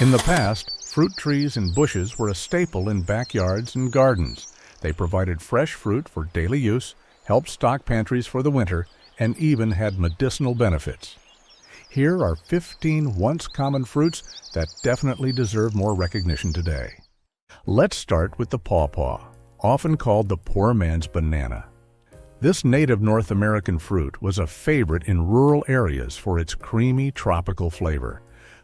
In the past, fruit trees and bushes were a staple in backyards and gardens. They provided fresh fruit for daily use, helped stock pantries for the winter, and even had medicinal benefits. Here are 15 once common fruits that definitely deserve more recognition today. Let's start with the pawpaw, often called the poor man's banana. This native North American fruit was a favorite in rural areas for its creamy tropical flavor.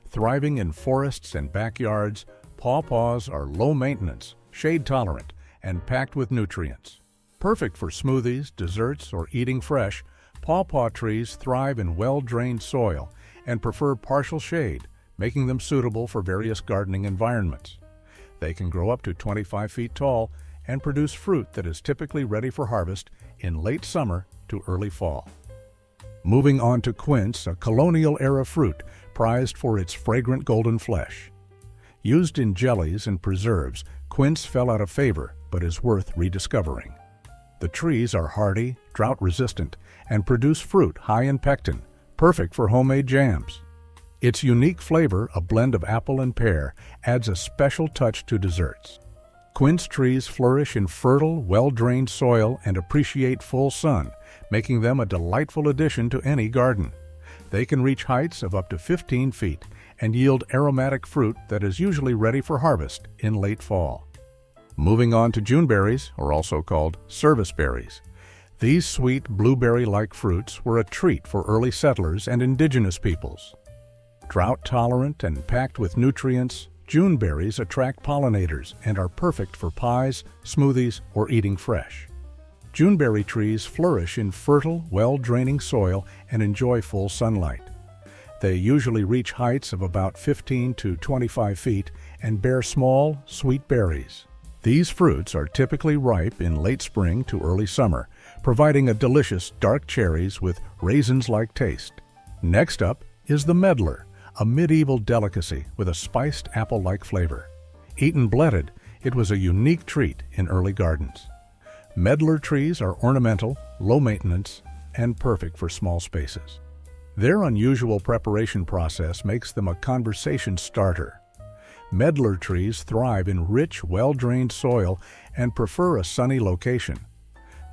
Thriving in forests and backyards, pawpaws are low maintenance, shade tolerant, and packed with nutrients. Perfect for smoothies, desserts, or eating fresh, pawpaw trees thrive in well-drained soil and prefer partial shade, making them suitable for various gardening environments. They can grow up to 25 feet tall and produce fruit that is typically ready for harvest in late summer to early fall. Moving on to quince, a colonial-era fruit prized for its fragrant golden flesh. Used in jellies and preserves, quince fell out of favor but is worth rediscovering. The trees are hardy, drought-resistant, and produce fruit high in pectin, perfect for homemade jams. Its unique flavor, a blend of apple and pear, adds a special touch to desserts. Quince trees flourish in fertile, well-drained soil and appreciate full sun, making them a delightful addition to any garden. They can reach heights of up to 15 feet and yield aromatic fruit that is usually ready for harvest in late fall. Moving on to Juneberries, or also called service berries. These sweet blueberry-like fruits were a treat for early settlers and indigenous peoples. Drought-tolerant and packed with nutrients, Juneberries attract pollinators and are perfect for pies, smoothies, or eating fresh. Juneberry trees flourish in fertile, well-draining soil and enjoy full sunlight. They usually reach heights of about 15 to 25 feet and bear small, sweet berries. These fruits are typically ripe in late spring to early summer, providing a delicious dark cherries with raisins-like taste. Next up is the medlar, a medieval delicacy with a spiced apple-like flavor. Eaten blended, it was a unique treat in early gardens. Medlar trees are ornamental, low maintenance, and perfect for small spaces. Their unusual preparation process makes them a conversation starter. Medlar trees thrive in rich, well-drained soil and prefer a sunny location.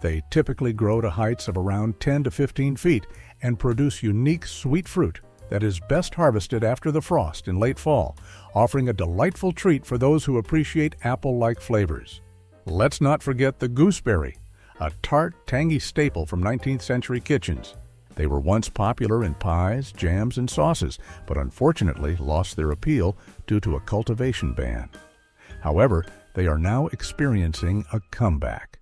They typically grow to heights of around 10 to 15 feet and produce unique sweet fruit that is best harvested after the frost in late fall, offering a delightful treat for those who appreciate apple-like flavors. Let's not forget the gooseberry, a tart, tangy staple from 19th century kitchens. They were once popular in pies, jams, and sauces, but unfortunately lost their appeal due to a cultivation ban. However, they are now experiencing a comeback.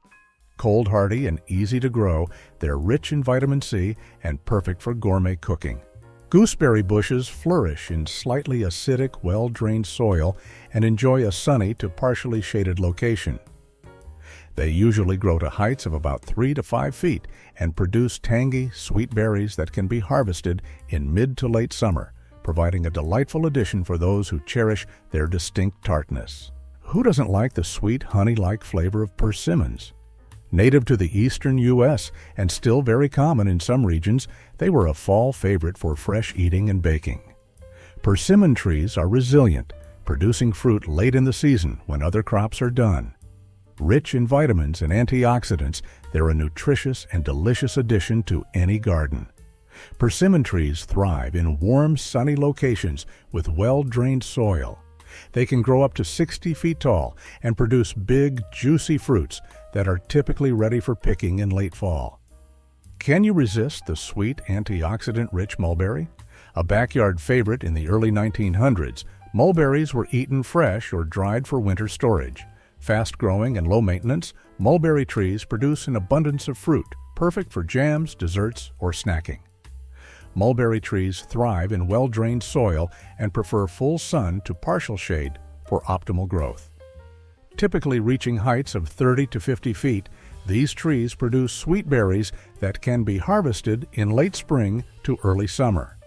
Cold hardy and easy to grow, they're rich in vitamin C and perfect for gourmet cooking. Gooseberry bushes flourish in slightly acidic, well-drained soil and enjoy a sunny to partially shaded location. They usually grow to heights of about 3 to 5 feet and produce tangy, sweet berries that can be harvested in mid to late summer, providing a delightful addition for those who cherish their distinct tartness. Who doesn't like the sweet, honey-like flavor of persimmons? Native to the eastern U.S. and still very common in some regions, they were a fall favorite for fresh eating and baking. Persimmon trees are resilient, producing fruit late in the season when other crops are done. Rich in vitamins and antioxidants, they're a nutritious and delicious addition to any garden. Persimmon trees thrive in warm, sunny locations with well-drained soil. They can grow up to 60 feet tall and produce big, juicy fruits that are typically ready for picking in late fall. Can you resist the sweet, antioxidant-rich mulberry? A backyard favorite in the early 1900s, mulberries were eaten fresh or dried for winter storage. Fast-growing and low-maintenance, mulberry trees produce an abundance of fruit, perfect for jams, desserts, or snacking. Mulberry trees thrive in well-drained soil and prefer full sun to partial shade for optimal growth. Typically reaching heights of 30 to 50 feet, these trees produce sweet berries that can be harvested in late spring to early summer.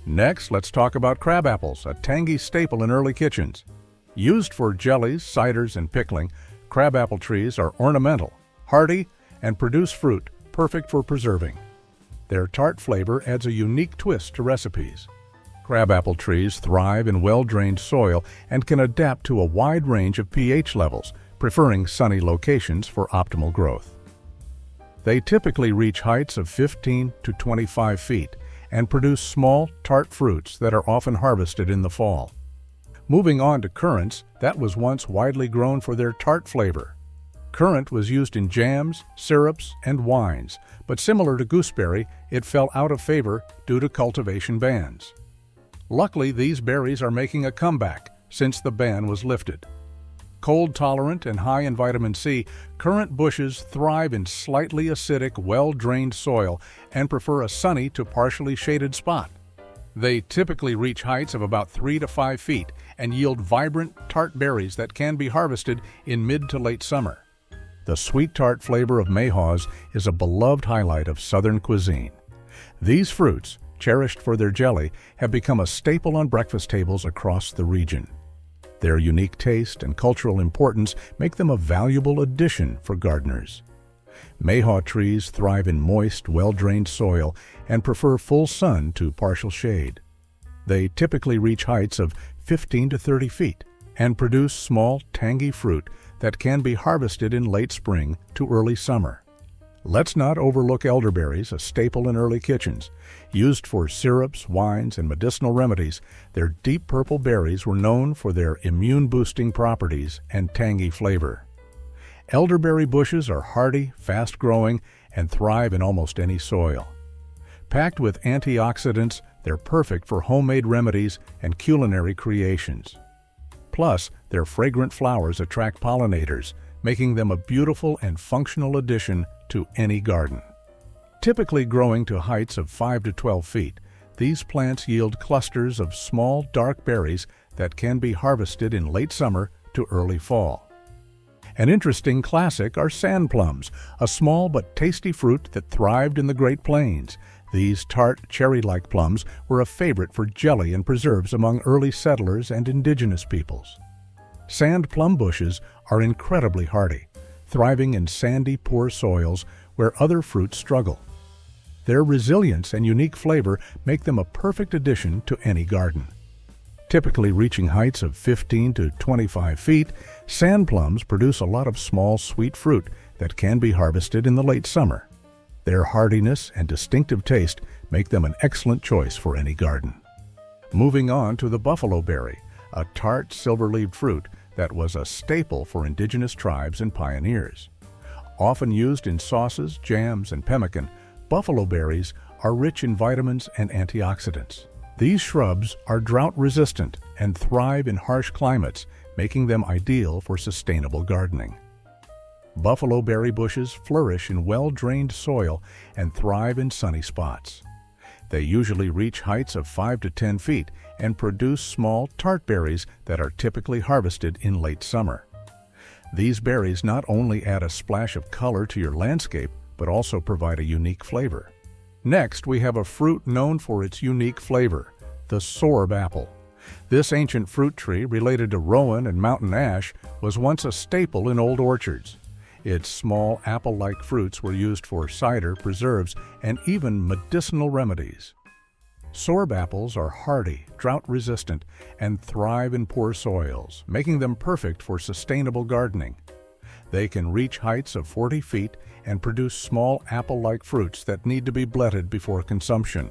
Next, let's talk about crabapples, a tangy staple in early kitchens. Used for jellies, ciders, and pickling, crabapple trees are ornamental, hardy, and produce fruit perfect for preserving. Their tart flavor adds a unique twist to recipes. Crabapple trees thrive in well-drained soil and can adapt to a wide range of pH levels, preferring sunny locations for optimal growth. They typically reach heights of 15 to 25 feet and produce small, tart fruits that are often harvested in the fall. Moving on to currants, that was once widely grown for their tart flavor. Currant was used in jams, syrups, and wines, but similar to gooseberry, it fell out of favor due to cultivation bans. Luckily, these berries are making a comeback since the ban was lifted. Cold-tolerant and high in vitamin C, currant bushes thrive in slightly acidic, well-drained soil and prefer a sunny to partially shaded spot. They typically reach heights of about 3 to 5 feet and yield vibrant, tart berries that can be harvested in mid to late summer. The sweet tart flavor of Mayhaws is a beloved highlight of Southern cuisine. These fruits, cherished for their jelly, have become a staple on breakfast tables across the region. Their unique taste and cultural importance make them a valuable addition for gardeners. Mayhaw trees thrive in moist, well-drained soil and prefer full sun to partial shade. They typically reach heights of 15 to 30 feet and produce small, tangy fruit that can be harvested in late spring to early summer. Let's not overlook elderberries, a staple in early kitchens. Used for syrups, wines, and medicinal remedies, their deep purple berries were known for their immune-boosting properties and tangy flavor. Elderberry bushes are hardy, fast-growing, and thrive in almost any soil. Packed with antioxidants, they're perfect for homemade remedies and culinary creations. Plus, their fragrant flowers attract pollinators, making them a beautiful and functional addition to any garden. Typically growing to heights of 5 to 12 feet, these plants yield clusters of small, dark berries that can be harvested in late summer to early fall. An interesting classic are sand plums, a small but tasty fruit that thrived in the Great Plains. These tart, cherry-like plums were a favorite for jelly and preserves among early settlers and indigenous peoples. Sand plum bushes are incredibly hardy, thriving in sandy, poor soils where other fruits struggle. Their resilience and unique flavor make them a perfect addition to any garden. Typically reaching heights of 15 to 25 feet, sand plums produce a lot of small, sweet fruit that can be harvested in the late summer. Their hardiness and distinctive taste make them an excellent choice for any garden. Moving on to the buffalo berry, a tart, silver-leaved fruit that was a staple for indigenous tribes and pioneers. Often used in sauces, jams, and pemmican, buffalo berries are rich in vitamins and antioxidants. These shrubs are drought-resistant and thrive in harsh climates, making them ideal for sustainable gardening. Buffalo berry bushes flourish in well-drained soil and thrive in sunny spots. They usually reach heights of 5 to 10 feet and produce small, tart berries that are typically harvested in late summer. These berries not only add a splash of color to your landscape, but also provide a unique flavor. Next, we have a fruit known for its unique flavor, the Sorb apple. This ancient fruit tree, related to rowan and mountain ash, was once a staple in old orchards. Its small apple-like fruits were used for cider, preserves, and even medicinal remedies. Sorb apples are hardy, drought-resistant, and thrive in poor soils, making them perfect for sustainable gardening. They can reach heights of 40 feet and produce small apple-like fruits that need to be blended before consumption.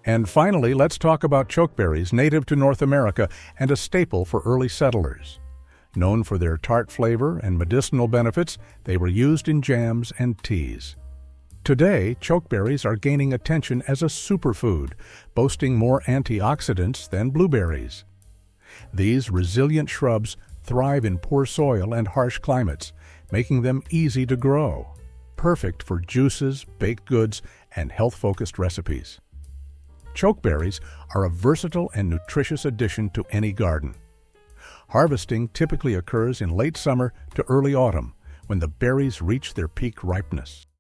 And finally, let's talk about chokeberries, native to North America and a staple for early settlers. Known for their tart flavor and medicinal benefits, they were used in jams and teas. Today, chokeberries are gaining attention as a superfood, boasting more antioxidants than blueberries. These resilient shrubs thrive in poor soil and harsh climates, making them easy to grow, perfect for juices, baked goods, and health-focused recipes. Chokeberries are a versatile and nutritious addition to any garden. Harvesting typically occurs in late summer to early autumn, when the berries reach their peak ripeness.